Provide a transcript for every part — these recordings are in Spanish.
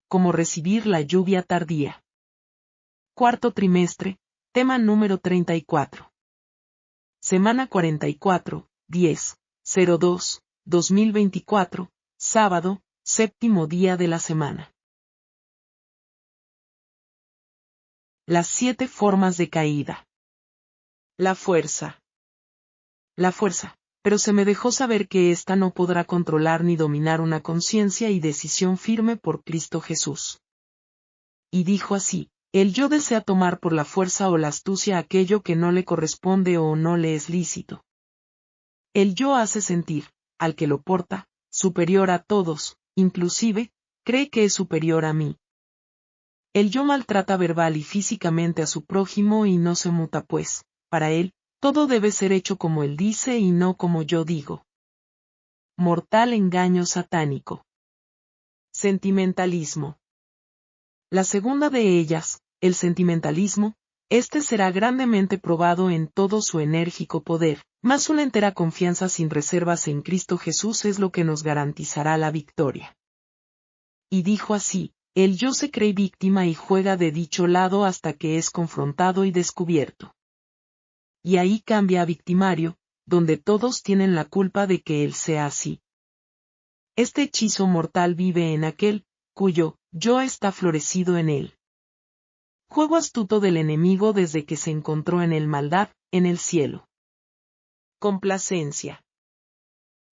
como recibir la lluvia tardía. Cuarto trimestre, tema número 34. Semana 44, 10/02/2024, sábado, séptimo día de la semana. Las 7 formas de caída. La fuerza. La fuerza, pero se me dejó saber que ésta no podrá controlar ni dominar una conciencia y decisión firme por Cristo Jesús. Y dijo así: el yo desea tomar por la fuerza o la astucia aquello que no le corresponde o no le es lícito. El yo hace sentir, al que lo porta, superior a todos, inclusive, cree que es superior a mí. El yo maltrata verbal y físicamente a su prójimo y no se muta pues, para él, todo debe ser hecho como él dice y no como yo digo. Mortal engaño satánico. Sentimentalismo. La segunda de ellas, el sentimentalismo, este será grandemente probado en todo su enérgico poder, mas una entera confianza sin reservas en Cristo Jesús es lo que nos garantizará la victoria. Y dijo así: el yo se cree víctima y juega de dicho lado hasta que es confrontado y descubierto. Y ahí cambia a victimario, donde todos tienen la culpa de que él sea así. Este hechizo mortal vive en aquel, cuyo yo está florecido en él. Juego astuto del enemigo desde que se encontró en el maldad, en el cielo. Complacencia.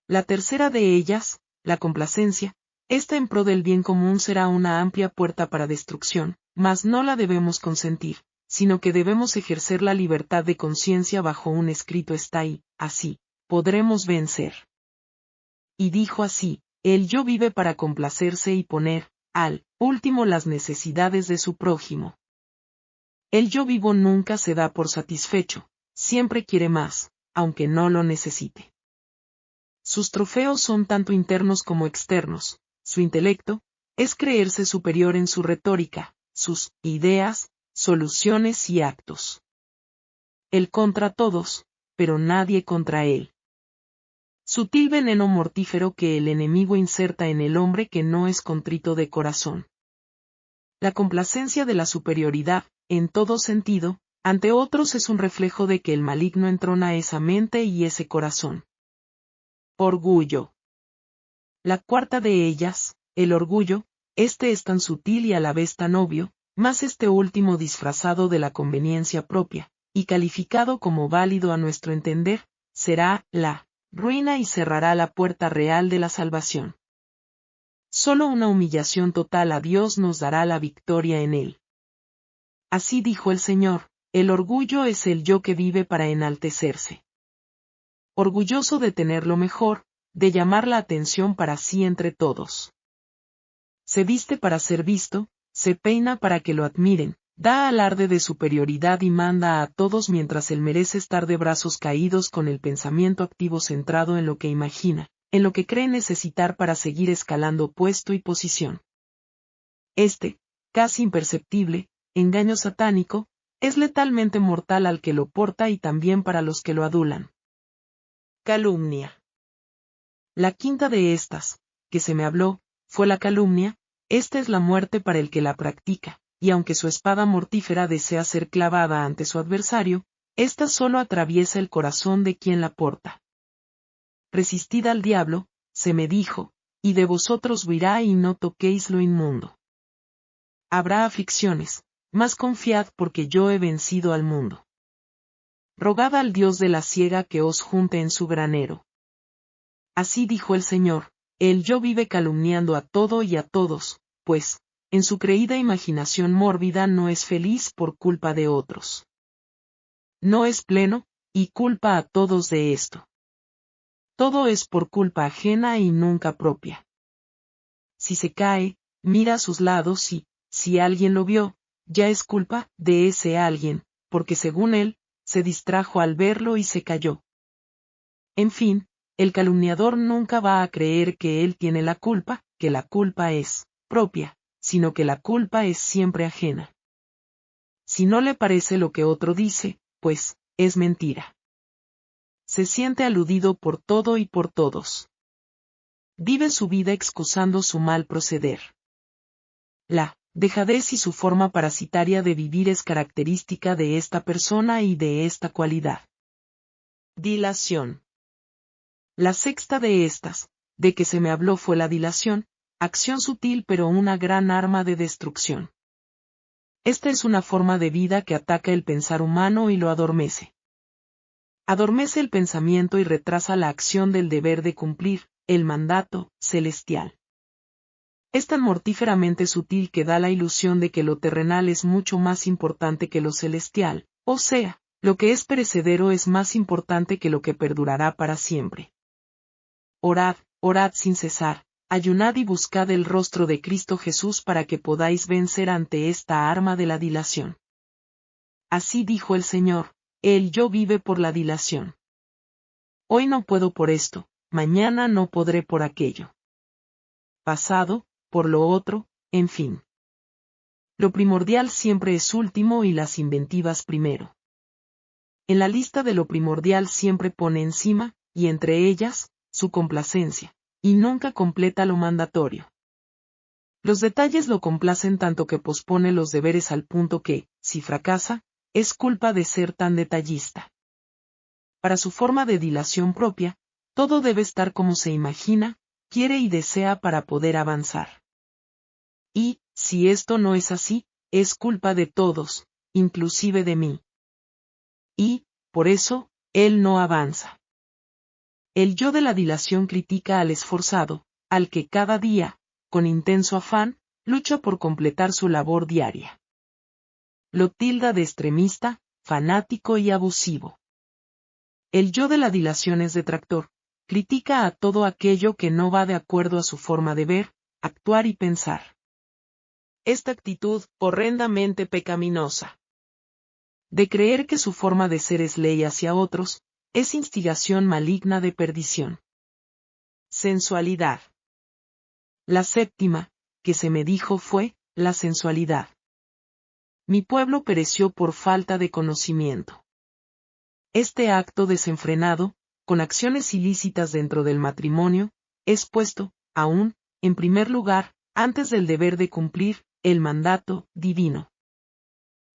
La tercera de ellas, la complacencia, esta en pro del bien común será una amplia puerta para destrucción, mas no la debemos consentir, sino que debemos ejercer la libertad de conciencia bajo un escrito está y, así, podremos vencer. Y dijo así: el yo vive para complacerse y poner, al último, las necesidades de su prójimo. El yo vivo nunca se da por satisfecho, siempre quiere más, aunque no lo necesite. Sus trofeos son tanto internos como externos. Su intelecto es creerse superior en su retórica, sus ideas, soluciones y actos. Él contra todos, pero nadie contra él. Sutil veneno mortífero que el enemigo inserta en el hombre que no es contrito de corazón. La complacencia de la superioridad, en todo sentido, ante otros es un reflejo de que el maligno entrona esa mente y ese corazón. Orgullo. La cuarta de ellas, el orgullo, este es tan sutil y a la vez tan obvio, mas este último disfrazado de la conveniencia propia, y calificado como válido a nuestro entender, será la ruina y cerrará la puerta real de la salvación. Solo una humillación total a Dios nos dará la victoria en él. Así dijo el Señor: el orgullo es el yo que vive para enaltecerse. Orgulloso de tener lo mejor, de llamar la atención para sí entre todos. Se viste para ser visto, se peina para que lo admiren, da alarde de superioridad y manda a todos mientras él merece estar de brazos caídos con el pensamiento activo centrado en lo que imagina, en lo que cree necesitar para seguir escalando puesto y posición. Este, casi imperceptible, engaño satánico, es letalmente mortal al que lo porta y también para los que lo adulan. Calumnia. La quinta de estas, que se me habló, fue la calumnia. Esta es la muerte para el que la practica, y aunque su espada mortífera desea ser clavada ante su adversario, ésta solo atraviesa el corazón de quien la porta. Resistid al diablo, se me dijo, y de vosotros huirá y no toquéis lo inmundo. Habrá aflicciones, mas confiad porque yo he vencido al mundo. Rogad al Dios de la siega que os junte en su granero. Así dijo el Señor: el yo vive calumniando a todo y a todos, pues, en su creída imaginación mórbida no es feliz por culpa de otros. No es pleno, y culpa a todos de esto. Todo es por culpa ajena y nunca propia. Si se cae, mira a sus lados y, si alguien lo vio, ya es culpa de ese alguien, porque según él, se distrajo al verlo y se cayó. En fin, el calumniador nunca va a creer que él tiene la culpa, que la culpa es propia, sino que la culpa es siempre ajena. Si no le parece lo que otro dice, pues, es mentira. Se siente aludido por todo y por todos. Vive su vida excusando su mal proceder. La dejadez y su forma parasitaria de vivir es característica de esta persona y de esta cualidad. Dilación. La sexta de estas, de que se me habló fue la dilación, acción sutil pero una gran arma de destrucción. Esta es una forma de vida que ataca el pensar humano y lo adormece. Adormece el pensamiento y retrasa la acción del deber de cumplir, el mandato celestial. Es tan mortíferamente sutil que da la ilusión de que lo terrenal es mucho más importante que lo celestial, o sea, lo que es perecedero es más importante que lo que perdurará para siempre. Orad, orad sin cesar, ayunad y buscad el rostro de Cristo Jesús para que podáis vencer ante esta arma de la dilación. Así dijo el Señor, el yo vive por la dilación. Hoy no puedo por esto, mañana no podré por aquello. Pasado, por lo otro, en fin. Lo primordial siempre es último y las inventivas primero. En la lista de lo primordial siempre pone encima, y entre ellas, su complacencia, y nunca completa lo mandatorio. Los detalles lo complacen tanto que pospone los deberes al punto que, si fracasa, es culpa de ser tan detallista. Para su forma de dilación propia, todo debe estar como se imagina, quiere y desea para poder avanzar. Y, si esto no es así, es culpa de todos, inclusive de mí. Y, por eso, él no avanza. El yo de la dilación critica al esforzado, al que cada día, con intenso afán, lucha por completar su labor diaria. Lo tilda de extremista, fanático y abusivo. El yo de la dilación es detractor, critica a todo aquello que no va de acuerdo a su forma de ver, actuar y pensar. Esta actitud, horrendamente pecaminosa, de creer que su forma de ser es ley hacia otros, es instigación maligna de perdición. Sensualidad. La séptima, que se me dijo fue, la sensualidad. Mi pueblo pereció por falta de conocimiento. Este acto desenfrenado, con acciones ilícitas dentro del matrimonio, es puesto, aún, en primer lugar, antes del deber de cumplir, el mandato divino.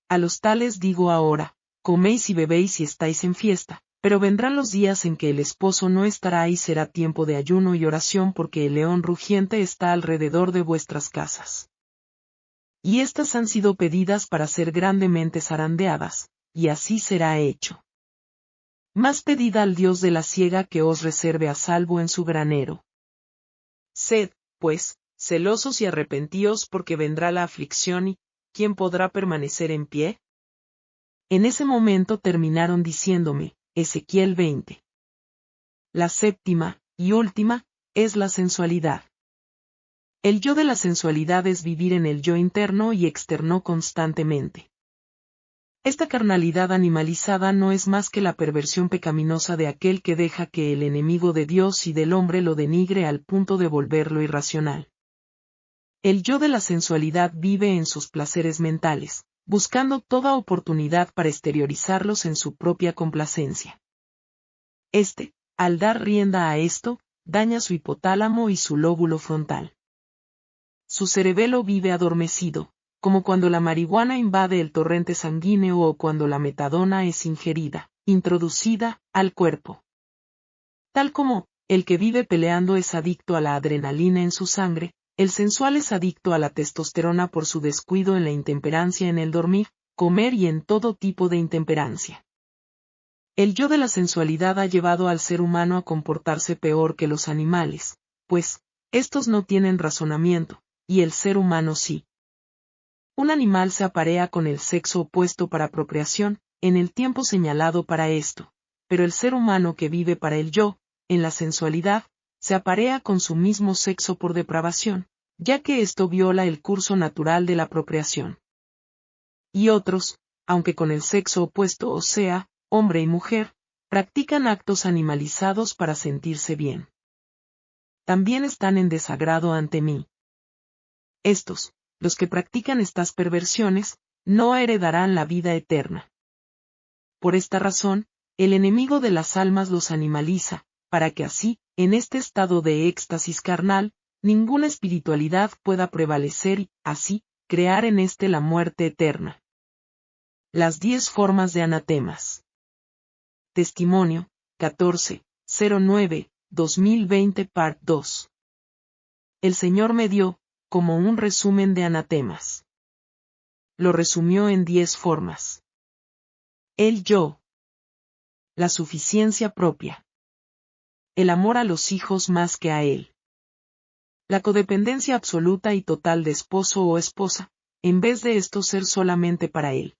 A los tales digo ahora, coméis y bebéis y estáis en fiesta, pero vendrán los días en que el esposo no estará y será tiempo de ayuno y oración porque el león rugiente está alrededor de vuestras casas. Y estas han sido pedidas para ser grandemente zarandeadas, y así será hecho. Más pedid al Dios de la siega que os reserve a salvo en su granero. Sed, pues, celosos y arrepentíos porque vendrá la aflicción y, ¿quién podrá permanecer en pie? En ese momento terminaron diciéndome, Ezequiel 20. La séptima, y última, es la sensualidad. El yo de la sensualidad es vivir en el yo interno y externo constantemente. Esta carnalidad animalizada no es más que la perversión pecaminosa de aquel que deja que el enemigo de Dios y del hombre lo denigre al punto de volverlo irracional. El yo de la sensualidad vive en sus placeres mentales, buscando toda oportunidad para exteriorizarlos en su propia complacencia. Al dar rienda a esto, daña su hipotálamo y su lóbulo frontal. Su cerebelo vive adormecido, como cuando la marihuana invade el torrente sanguíneo o cuando la metadona es ingerida, introducida, al cuerpo. Tal como, el que vive peleando es adicto a la adrenalina en su sangre, el sensual es adicto a la testosterona por su descuido en la intemperancia en el dormir, comer y en todo tipo de intemperancia. El yo de la sensualidad ha llevado al ser humano a comportarse peor que los animales, pues, estos no tienen razonamiento, y el ser humano sí. Un animal se aparea con el sexo opuesto para procreación, en el tiempo señalado para esto, pero el ser humano que vive para el yo, en la sensualidad, se aparea con su mismo sexo por depravación, ya que esto viola el curso natural de la procreación. Y otros, aunque con el sexo opuesto o sea, hombre y mujer, practican actos animalizados para sentirse bien. También están en desagrado ante mí. Estos, los que practican estas perversiones, no heredarán la vida eterna. Por esta razón, el enemigo de las almas los animaliza, para que así, en este estado de éxtasis carnal, ninguna espiritualidad pueda prevalecer y, así, crear en éste la muerte eterna. Las 10 formas de anatemas. Testimonio, 14-09-2020 Part 2. El Señor me dio, como un resumen de anatemas. Lo resumió en 10 formas. El yo. La suficiencia propia. El amor a los hijos más que a él. La codependencia absoluta y total de esposo o esposa, en vez de esto ser solamente para él.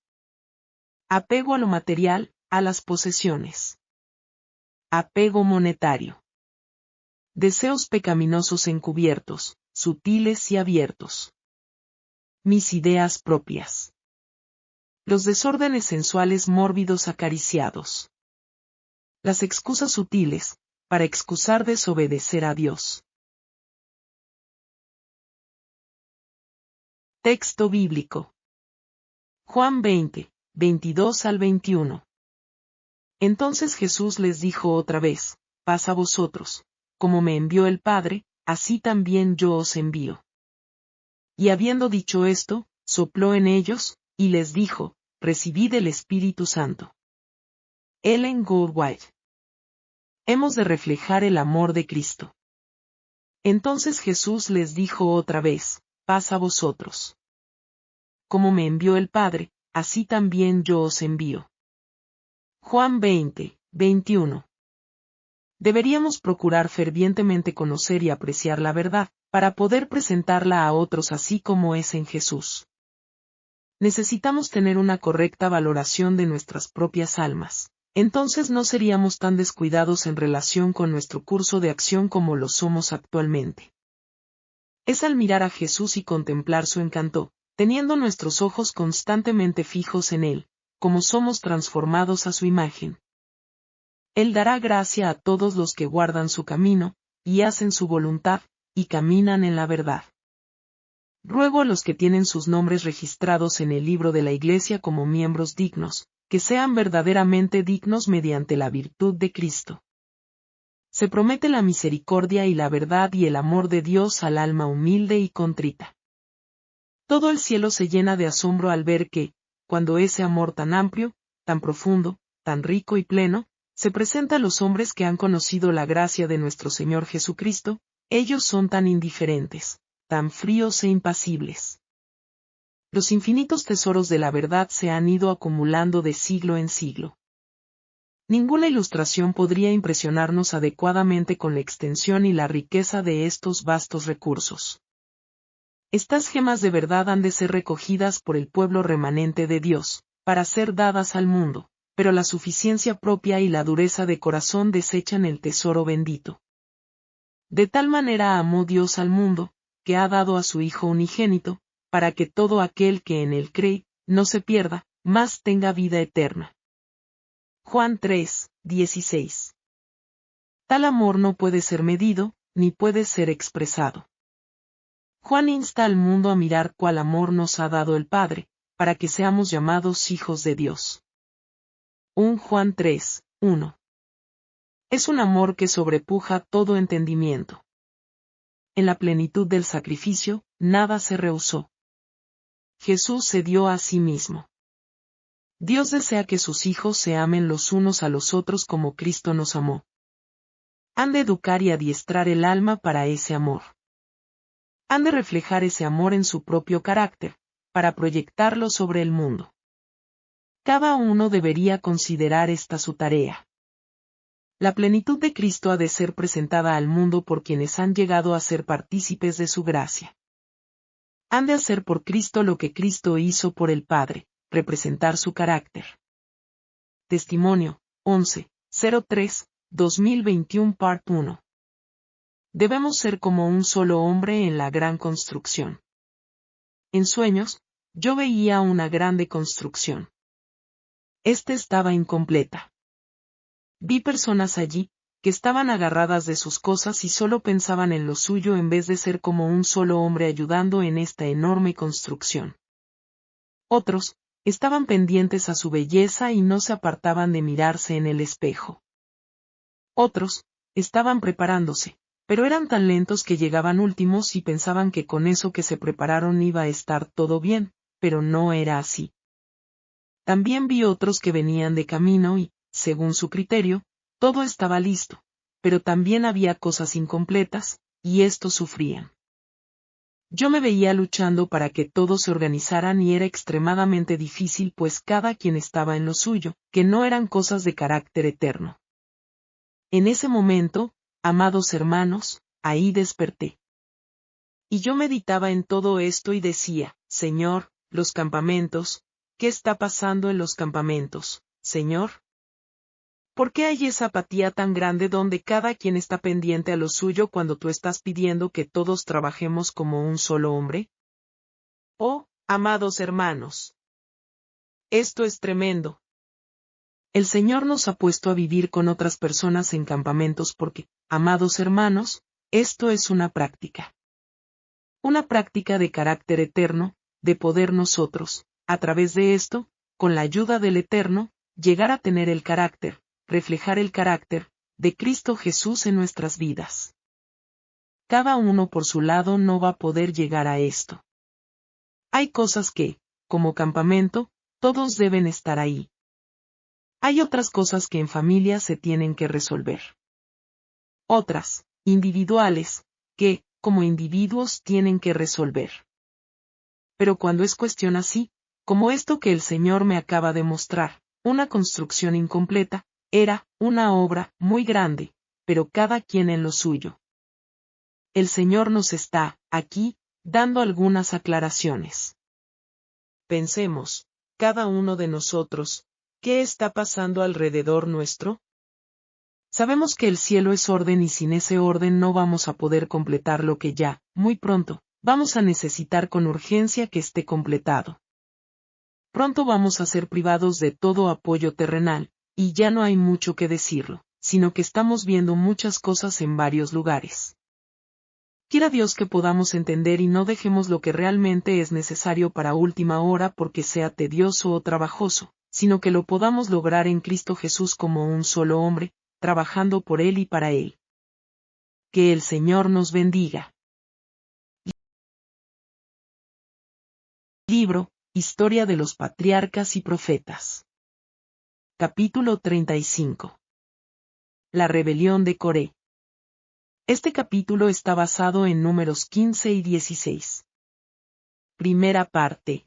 Apego a lo material, a las posesiones. Apego monetario. Deseos pecaminosos encubiertos, sutiles y abiertos. Mis ideas propias. Los desórdenes sensuales mórbidos acariciados. Las excusas sutiles, para excusar desobedecer a Dios. Texto bíblico. Juan 20, 22 al 21. Entonces Jesús les dijo otra vez, paz a vosotros, como me envió el Padre, así también yo os envío. Y habiendo dicho esto, sopló en ellos, y les dijo, recibid el Espíritu Santo. Ellen Goldwhite. Hemos de reflejar el amor de Cristo. Entonces Jesús les dijo otra vez, paz a vosotros. Como me envió el Padre, así también yo os envío. Juan 20, 21. Deberíamos procurar fervientemente conocer y apreciar la verdad, para poder presentarla a otros así como es en Jesús. Necesitamos tener una correcta valoración de nuestras propias almas. Entonces no seríamos tan descuidados en relación con nuestro curso de acción como lo somos actualmente. Es al mirar a Jesús y contemplar su encanto, teniendo nuestros ojos constantemente fijos en Él, como somos transformados a su imagen. Él dará gracia a todos los que guardan su camino, y hacen su voluntad, y caminan en la verdad. Ruego a los que tienen sus nombres registrados en el libro de la Iglesia como miembros dignos, que sean verdaderamente dignos mediante la virtud de Cristo. Se promete la misericordia y la verdad y el amor de Dios al alma humilde y contrita. Todo el cielo se llena de asombro al ver que, cuando ese amor tan amplio, tan profundo, tan rico y pleno, se presenta a los hombres que han conocido la gracia de nuestro Señor Jesucristo, ellos son tan indiferentes, tan fríos e impasibles. Los infinitos tesoros de la verdad se han ido acumulando de siglo en siglo. Ninguna ilustración podría impresionarnos adecuadamente con la extensión y la riqueza de estos vastos recursos. Estas gemas de verdad han de ser recogidas por el pueblo remanente de Dios, para ser dadas al mundo, pero la suficiencia propia y la dureza de corazón desechan el tesoro bendito. De tal manera amó Dios al mundo, que ha dado a su Hijo unigénito, para que todo aquel que en él cree, no se pierda, mas tenga vida eterna. Juan 3, 16. Tal amor no puede ser medido, ni puede ser expresado. Juan insta al mundo a mirar cuál amor nos ha dado el Padre, para que seamos llamados hijos de Dios. 1 Juan 3, 1. Es un amor que sobrepuja todo entendimiento. En la plenitud del sacrificio, nada se rehusó. Jesús se dio a sí mismo. Dios desea que sus hijos se amen los unos a los otros como Cristo nos amó. Han de educar y adiestrar el alma para ese amor. Han de reflejar ese amor en su propio carácter, para proyectarlo sobre el mundo. Cada uno debería considerar esta su tarea. La plenitud de Cristo ha de ser presentada al mundo por quienes han llegado a ser partícipes de su gracia. Han de hacer por Cristo lo que Cristo hizo por el Padre, representar su carácter. Testimonio, 11-03-2021 Part 1. Debemos ser como un solo hombre en la gran construcción. En sueños, yo veía una grande construcción. Esta estaba incompleta. Vi personas allí, que estaban agarradas de sus cosas y solo pensaban en lo suyo en vez de ser como un solo hombre ayudando en esta enorme construcción. Otros, estaban pendientes a su belleza y no se apartaban de mirarse en el espejo. Otros, estaban preparándose, Pero eran tan lentos que llegaban últimos y pensaban que con eso que se prepararon iba a estar todo bien, pero no era así. También vi otros que venían de camino y, según su criterio, todo estaba listo, pero también había cosas incompletas, y estos sufrían. Yo me veía luchando para que todos se organizaran y era extremadamente difícil pues cada quien estaba en lo suyo, que no eran cosas de carácter eterno. En ese momento, amados hermanos, ahí desperté. Y yo meditaba en todo esto y decía, Señor, los campamentos, ¿qué está pasando en los campamentos, Señor? ¿Por qué hay esa apatía tan grande donde cada quien está pendiente a lo suyo cuando tú estás pidiendo que todos trabajemos como un solo hombre? Oh, amados hermanos. Esto es tremendo. El Señor nos ha puesto a vivir con otras personas en campamentos porque, amados hermanos, esto es una práctica. Una práctica de carácter eterno, de poder nosotros, a través de esto, con la ayuda del Eterno, llegar a tener el carácter, reflejar el carácter, de Cristo Jesús en nuestras vidas. Cada uno por su lado no va a poder llegar a esto. Hay cosas que, como campamento, todos deben estar ahí. Hay otras cosas que en familia se tienen que resolver. Otras, individuales, que, como individuos tienen que resolver. Pero cuando es cuestión así, como esto que el Señor me acaba de mostrar, una construcción incompleta, era una obra muy grande, pero cada quien en lo suyo. El Señor nos está, aquí, dando algunas aclaraciones. Pensemos, cada uno de nosotros, ¿qué está pasando alrededor nuestro? Sabemos que el cielo es orden y sin ese orden no vamos a poder completar lo que ya, muy pronto, vamos a necesitar con urgencia que esté completado. Pronto vamos a ser privados de todo apoyo terrenal, y ya no hay mucho que decirlo, sino que estamos viendo muchas cosas en varios lugares. Quiera Dios que podamos entender y no dejemos lo que realmente es necesario para última hora porque sea tedioso o trabajoso, sino que lo podamos lograr en Cristo Jesús como un solo hombre, trabajando por Él y para Él. Que el Señor nos bendiga. Libro, Historia de los Patriarcas y Profetas. Capítulo 35. La rebelión de Coré. Este capítulo está basado en Números 15 y 16. Primera parte.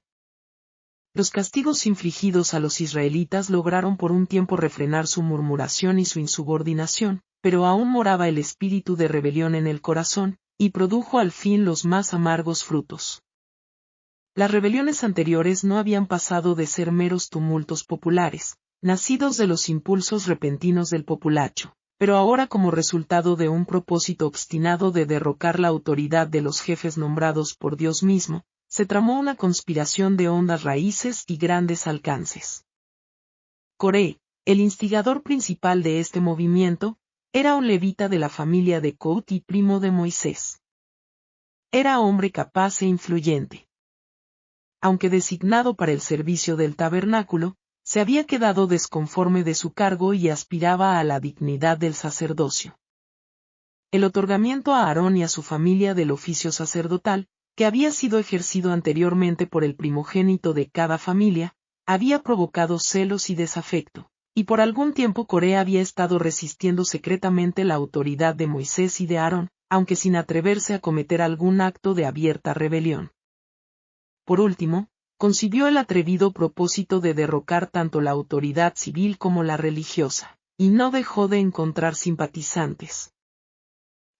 Los castigos infligidos a los israelitas lograron por un tiempo refrenar su murmuración y su insubordinación, pero aún moraba el espíritu de rebelión en el corazón, y produjo al fin los más amargos frutos. Las rebeliones anteriores no habían pasado de ser meros tumultos populares, nacidos de los impulsos repentinos del populacho, pero ahora como resultado de un propósito obstinado de derrocar la autoridad de los jefes nombrados por Dios mismo, se tramó una conspiración de hondas raíces y grandes alcances. Coré, el instigador principal de este movimiento, era un levita de la familia de Coat y primo de Moisés. Era hombre capaz e influyente. Aunque designado para el servicio del tabernáculo, se había quedado desconforme de su cargo y aspiraba a la dignidad del sacerdocio. El otorgamiento a Aarón y a su familia del oficio sacerdotal, que había sido ejercido anteriormente por el primogénito de cada familia, había provocado celos y desafecto, y por algún tiempo Coré había estado resistiendo secretamente la autoridad de Moisés y de Aarón, aunque sin atreverse a cometer algún acto de abierta rebelión. Por último, concibió el atrevido propósito de derrocar tanto la autoridad civil como la religiosa, y no dejó de encontrar simpatizantes.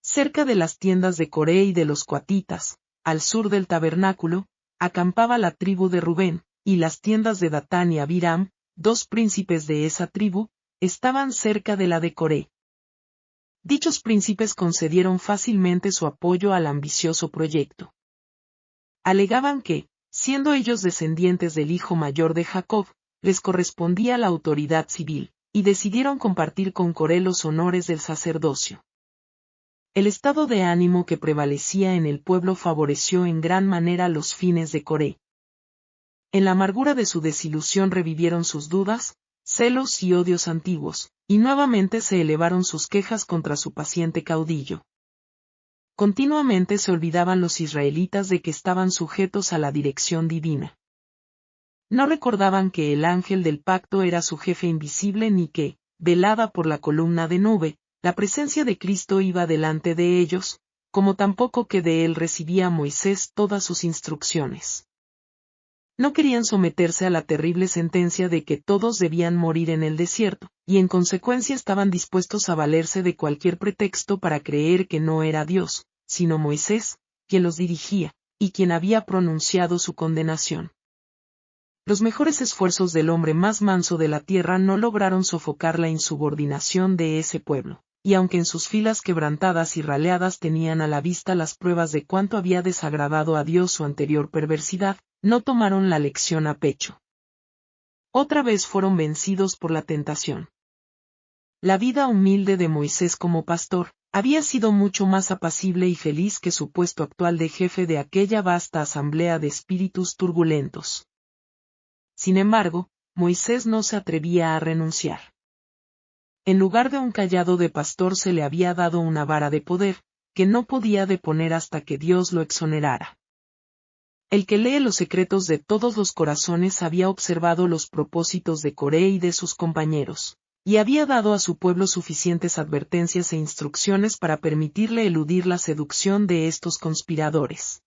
Cerca de las tiendas de Coré y de los coatitas, al sur del tabernáculo, acampaba la tribu de Rubén, y las tiendas de Datán y Abiram, dos príncipes de esa tribu, estaban cerca de la de Coré. Dichos príncipes concedieron fácilmente su apoyo al ambicioso proyecto. Alegaban que, siendo ellos descendientes del hijo mayor de Jacob, les correspondía la autoridad civil, y decidieron compartir con Coré los honores del sacerdocio. El estado de ánimo que prevalecía en el pueblo favoreció en gran manera los fines de Coré. En la amargura de su desilusión revivieron sus dudas, celos y odios antiguos, y nuevamente se elevaron sus quejas contra su paciente caudillo. Continuamente se olvidaban los israelitas de que estaban sujetos a la dirección divina. No recordaban que el ángel del pacto era su jefe invisible ni que, velada por la columna de nube, la presencia de Cristo iba delante de ellos, como tampoco que de él recibía Moisés todas sus instrucciones. No querían someterse a la terrible sentencia de que todos debían morir en el desierto, y en consecuencia estaban dispuestos a valerse de cualquier pretexto para creer que no era Dios, sino Moisés, quien los dirigía, y quien había pronunciado su condenación. Los mejores esfuerzos del hombre más manso de la tierra no lograron sofocar la insubordinación de ese pueblo, y aunque en sus filas quebrantadas y raleadas tenían a la vista las pruebas de cuánto había desagradado a Dios su anterior perversidad, no tomaron la lección a pecho. Otra vez fueron vencidos por la tentación. La vida humilde de Moisés como pastor había sido mucho más apacible y feliz que su puesto actual de jefe de aquella vasta asamblea de espíritus turbulentos. Sin embargo, Moisés no se atrevía a renunciar. En lugar de un cayado de pastor se le había dado una vara de poder, que no podía deponer hasta que Dios lo exonerara. El que lee los secretos de todos los corazones había observado los propósitos de Coré y de sus compañeros, y había dado a su pueblo suficientes advertencias e instrucciones para permitirle eludir la seducción de estos conspiradores.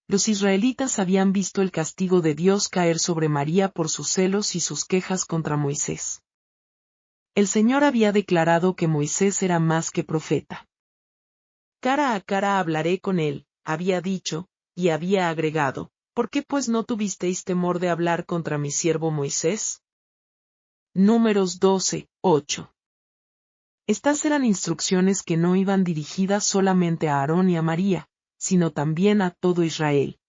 Los israelitas habían visto el castigo de Dios caer sobre María por sus celos y sus quejas contra Moisés. El Señor había declarado que Moisés era más que profeta. Cara a cara hablaré con él, había dicho, y había agregado, ¿por qué pues no tuvisteis temor de hablar contra mi siervo Moisés? Números 12:8. Estas eran instrucciones que no iban dirigidas solamente a Aarón y a María, sino también a todo Israel.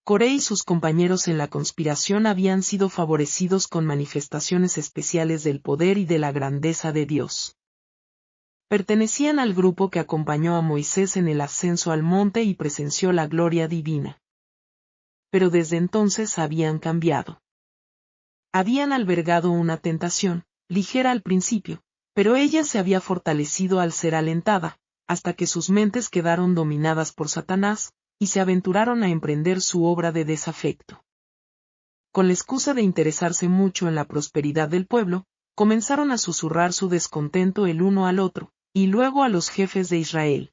Coré y sus compañeros en la conspiración habían sido favorecidos con manifestaciones especiales del poder y de la grandeza de Dios. Pertenecían al grupo que acompañó a Moisés en el ascenso al monte y presenció la gloria divina. Pero desde entonces habían cambiado. Habían albergado una tentación, ligera al principio, pero ella se había fortalecido al ser alentada, hasta que sus mentes quedaron dominadas por Satanás, y se aventuraron a emprender su obra de desafecto. Con la excusa de interesarse mucho en la prosperidad del pueblo, comenzaron a susurrar su descontento el uno al otro, y luego a los jefes de Israel.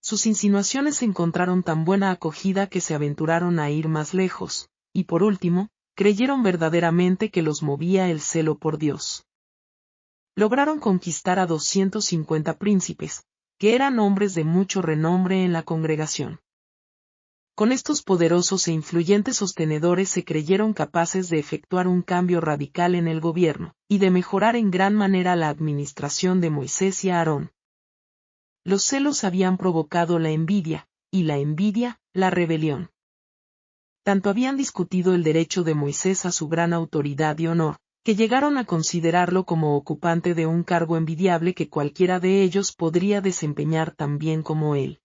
Sus insinuaciones encontraron tan buena acogida que se aventuraron a ir más lejos, y por último, creyeron verdaderamente que los movía el celo por Dios. Lograron conquistar a 250 príncipes, que eran hombres de mucho renombre en la congregación. Con estos poderosos e influyentes sostenedores se creyeron capaces de efectuar un cambio radical en el gobierno, y de mejorar en gran manera la administración de Moisés y Aarón. Los celos habían provocado la envidia, y la envidia, la rebelión. Tanto habían discutido el derecho de Moisés a su gran autoridad y honor, que llegaron a considerarlo como ocupante de un cargo envidiable que cualquiera de ellos podría desempeñar tan bien como él.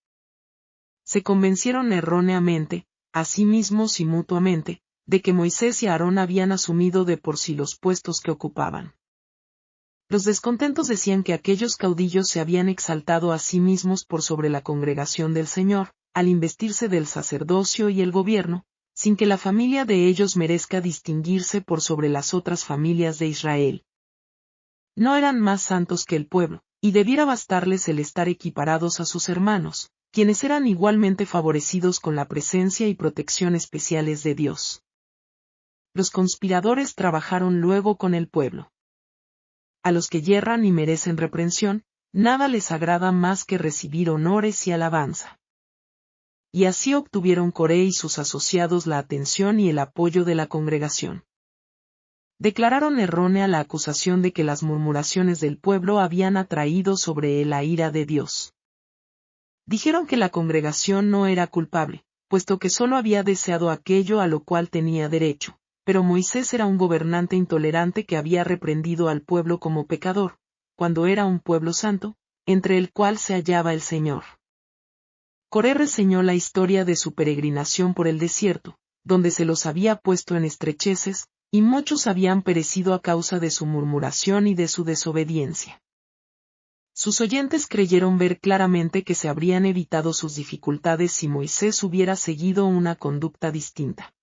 Se convencieron erróneamente, a sí mismos y mutuamente, de que Moisés y Aarón habían asumido de por sí los puestos que ocupaban. Los descontentos decían que aquellos caudillos se habían exaltado a sí mismos por sobre la congregación del Señor, al investirse del sacerdocio y el gobierno, sin que la familia de ellos merezca distinguirse por sobre las otras familias de Israel. No eran más santos que el pueblo, y debiera bastarles el estar equiparados a sus hermanos, quienes eran igualmente favorecidos con la presencia y protección especiales de Dios. Los conspiradores trabajaron luego con el pueblo. A los que yerran y merecen reprensión, nada les agrada más que recibir honores y alabanza. Y así obtuvieron Coré y sus asociados la atención y el apoyo de la congregación. Declararon errónea la acusación de que las murmuraciones del pueblo habían atraído sobre él la ira de Dios. Dijeron que la congregación no era culpable, puesto que solo había deseado aquello a lo cual tenía derecho, pero Moisés era un gobernante intolerante que había reprendido al pueblo como pecador, cuando era un pueblo santo, entre el cual se hallaba el Señor. Coré reseñó la historia de su peregrinación por el desierto, donde se los había puesto en estrecheces, y muchos habían perecido a causa de su murmuración y de su desobediencia. Sus oyentes creyeron ver claramente que se habrían evitado sus dificultades si Moisés hubiera seguido una conducta distinta.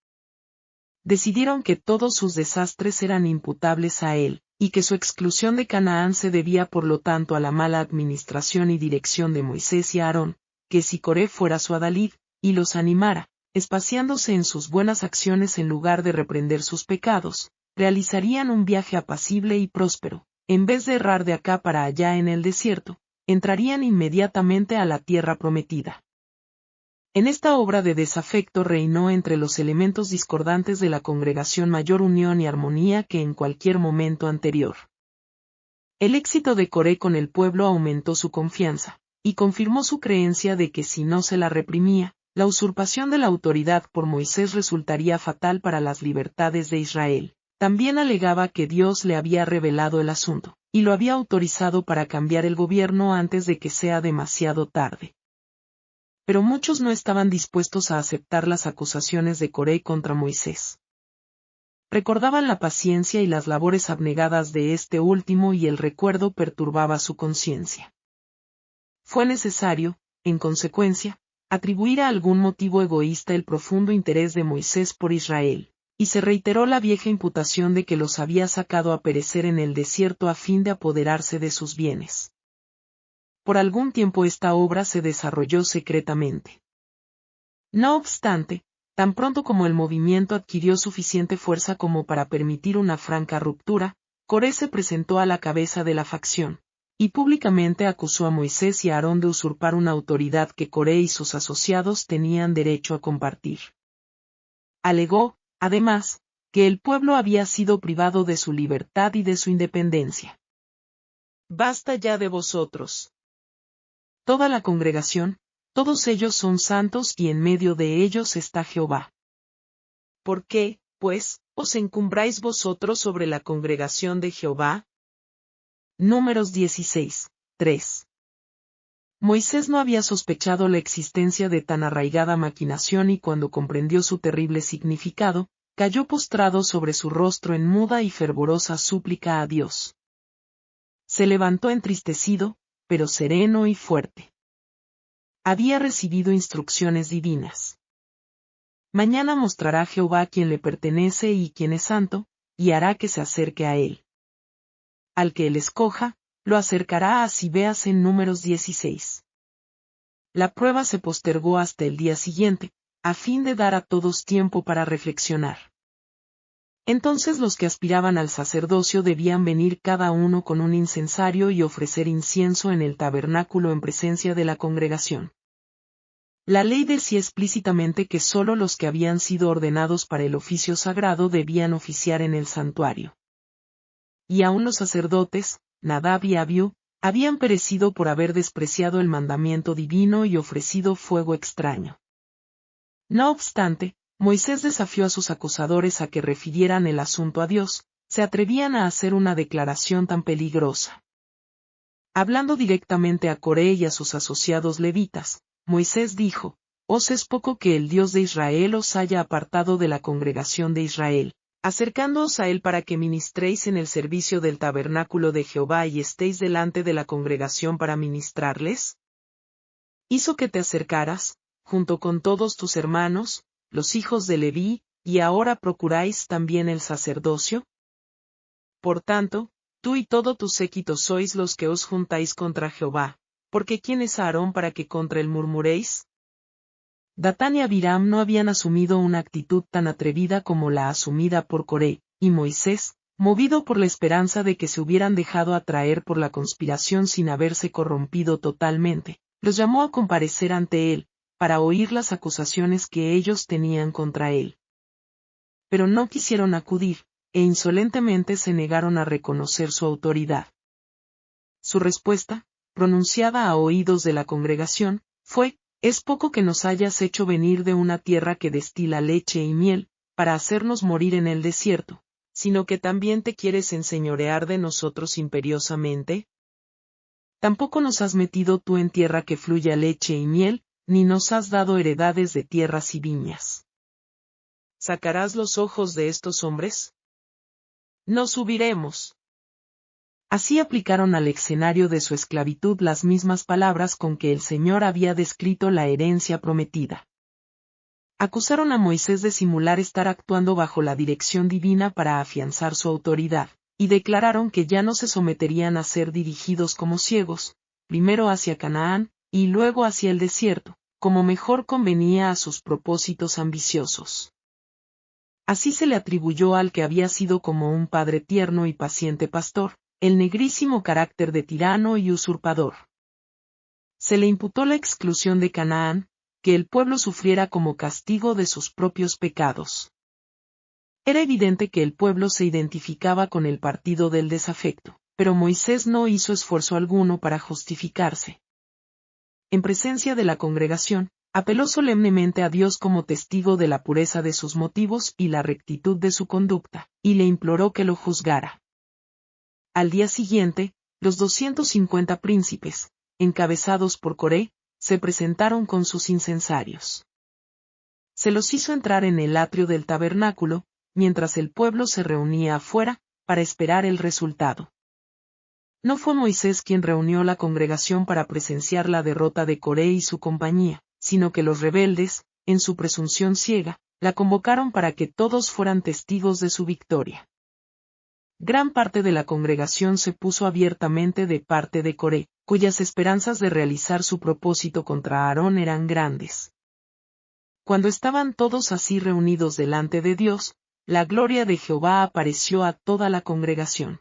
Decidieron que todos sus desastres eran imputables a él, y que su exclusión de Canaán se debía por lo tanto a la mala administración y dirección de Moisés y Aarón, que si Coré fuera su adalid, y los animara, espaciándose en sus buenas acciones en lugar de reprender sus pecados, realizarían un viaje apacible y próspero, en vez de errar de acá para allá en el desierto, entrarían inmediatamente a la tierra prometida. En esta obra de desafecto reinó entre los elementos discordantes de la congregación mayor unión y armonía que en cualquier momento anterior. El éxito de Coré con el pueblo aumentó su confianza, y confirmó su creencia de que si no se la reprimía, la usurpación de la autoridad por Moisés resultaría fatal para las libertades de Israel. También alegaba que Dios le había revelado el asunto, y lo había autorizado para cambiar el gobierno antes de que sea demasiado tarde. Pero muchos no estaban dispuestos a aceptar las acusaciones de Coré contra Moisés. Recordaban la paciencia y las labores abnegadas de este último y el recuerdo perturbaba su conciencia. Fue necesario, en consecuencia, atribuir a algún motivo egoísta el profundo interés de Moisés por Israel, y se reiteró la vieja imputación de que los había sacado a perecer en el desierto a fin de apoderarse de sus bienes. Por algún tiempo esta obra se desarrolló secretamente. No obstante, tan pronto como el movimiento adquirió suficiente fuerza como para permitir una franca ruptura, Coré se presentó a la cabeza de la facción, y públicamente acusó a Moisés y a Aarón de usurpar una autoridad que Coré y sus asociados tenían derecho a compartir. Alegó, además, que el pueblo había sido privado de su libertad y de su independencia. «Basta ya de vosotros. Toda la congregación, todos ellos son santos y en medio de ellos está Jehová. ¿Por qué, pues, os encumbráis vosotros sobre la congregación de Jehová?» Números 16, 3. Moisés no había sospechado la existencia de tan arraigada maquinación y cuando comprendió su terrible significado, cayó postrado sobre su rostro en muda y fervorosa súplica a Dios. Se levantó entristecido, pero sereno y fuerte. Había recibido instrucciones divinas. Mañana mostrará Jehová quién le pertenece y quién es santo, y hará que se acerque a él. Al que él escoja, lo acercará así veas en Números 16. La prueba se postergó hasta el día siguiente, a fin de dar a todos tiempo para reflexionar. Entonces los que aspiraban al sacerdocio debían venir cada uno con un incensario y ofrecer incienso en el tabernáculo en presencia de la congregación. La ley decía explícitamente que sólo los que habían sido ordenados para el oficio sagrado debían oficiar en el santuario. Y aun los sacerdotes, Nadab y Abiú, habían perecido por haber despreciado el mandamiento divino y ofrecido fuego extraño. No obstante, Moisés desafió a sus acusadores a que refirieran el asunto a Dios, se atrevían a hacer una declaración tan peligrosa. Hablando directamente a Coré y a sus asociados levitas, Moisés dijo, «Os es poco que el Dios de Israel os haya apartado de la congregación de Israel, acercándoos a él para que ministréis en el servicio del tabernáculo de Jehová y estéis delante de la congregación para ministrarles. Hizo que te acercaras, junto con todos tus hermanos, los hijos de Leví, y ahora procuráis también el sacerdocio. Por tanto, tú y todo tu séquito sois los que os juntáis contra Jehová, porque ¿quién es Aarón para que contra él murmuréis?» Datán y Abiram no habían asumido una actitud tan atrevida como la asumida por Coré, y Moisés, movido por la esperanza de que se hubieran dejado atraer por la conspiración sin haberse corrompido totalmente, los llamó a comparecer ante él, para oír las acusaciones que ellos tenían contra él. Pero no quisieron acudir, e insolentemente se negaron a reconocer su autoridad. Su respuesta, pronunciada a oídos de la congregación, fue, «Es poco que nos hayas hecho venir de una tierra que destila leche y miel, para hacernos morir en el desierto, sino que también te quieres enseñorear de nosotros imperiosamente. Tampoco nos has metido tú en tierra que fluya leche y miel, ni nos has dado heredades de tierras y viñas. ¿Sacarás los ojos de estos hombres? No subiremos. Así aplicaron al escenario de su esclavitud las mismas palabras con que el Señor había descrito la herencia prometida. Acusaron a Moisés de simular estar actuando bajo la dirección divina para afianzar su autoridad, y declararon que ya no se someterían a ser dirigidos como ciegos, primero hacia Canaán, y luego hacia el desierto, como mejor convenía a sus propósitos ambiciosos. Así se le atribuyó al que había sido como un padre tierno y paciente pastor, el negrísimo carácter de tirano y usurpador. Se le imputó la exclusión de Canaán, que el pueblo sufriera como castigo de sus propios pecados. Era evidente que el pueblo se identificaba con el partido del desafecto, pero Moisés no hizo esfuerzo alguno para justificarse. En presencia de la congregación, apeló solemnemente a Dios como testigo de la pureza de sus motivos y la rectitud de su conducta, y le imploró que lo juzgara. Al día siguiente, los 250 príncipes, encabezados por Coré, se presentaron con sus incensarios. Se los hizo entrar en el atrio del tabernáculo, mientras el pueblo se reunía afuera, para esperar el resultado. No fue Moisés quien reunió la congregación para presenciar la derrota de Coré y su compañía, sino que los rebeldes, en su presunción ciega, la convocaron para que todos fueran testigos de su victoria. Gran parte de la congregación se puso abiertamente de parte de Coré, cuyas esperanzas de realizar su propósito contra Aarón eran grandes. Cuando estaban todos así reunidos delante de Dios, la gloria de Jehová apareció a toda la congregación.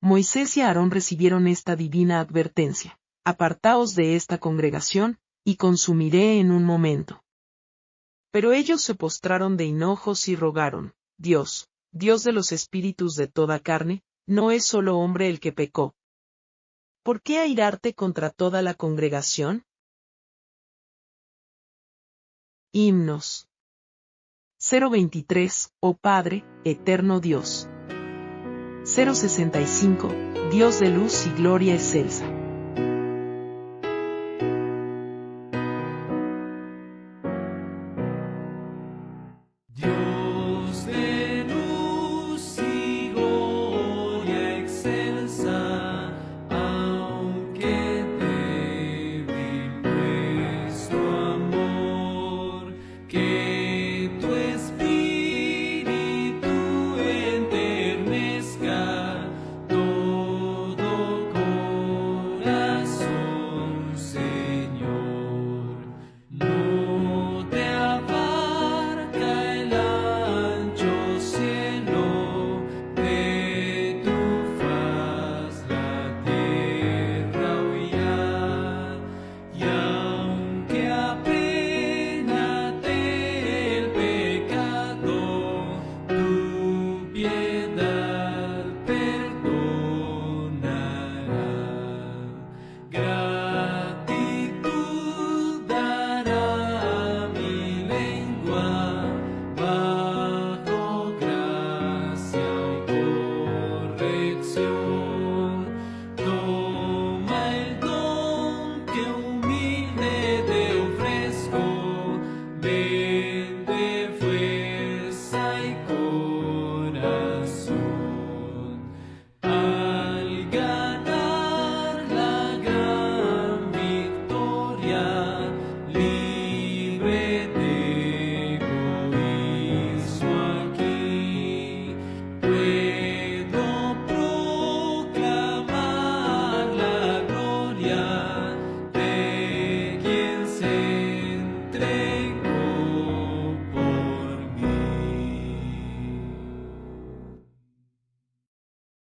Moisés y Aarón recibieron esta divina advertencia: apartaos de esta congregación, y consumiré en un momento. Pero ellos se postraron de hinojos y rogaron: Dios, Dios de los espíritus de toda carne, no es solo hombre el que pecó. ¿Por qué airarte contra toda la congregación? Himnos. 0:23, oh Padre, eterno Dios. 0:65, Dios de luz y gloria excelsa.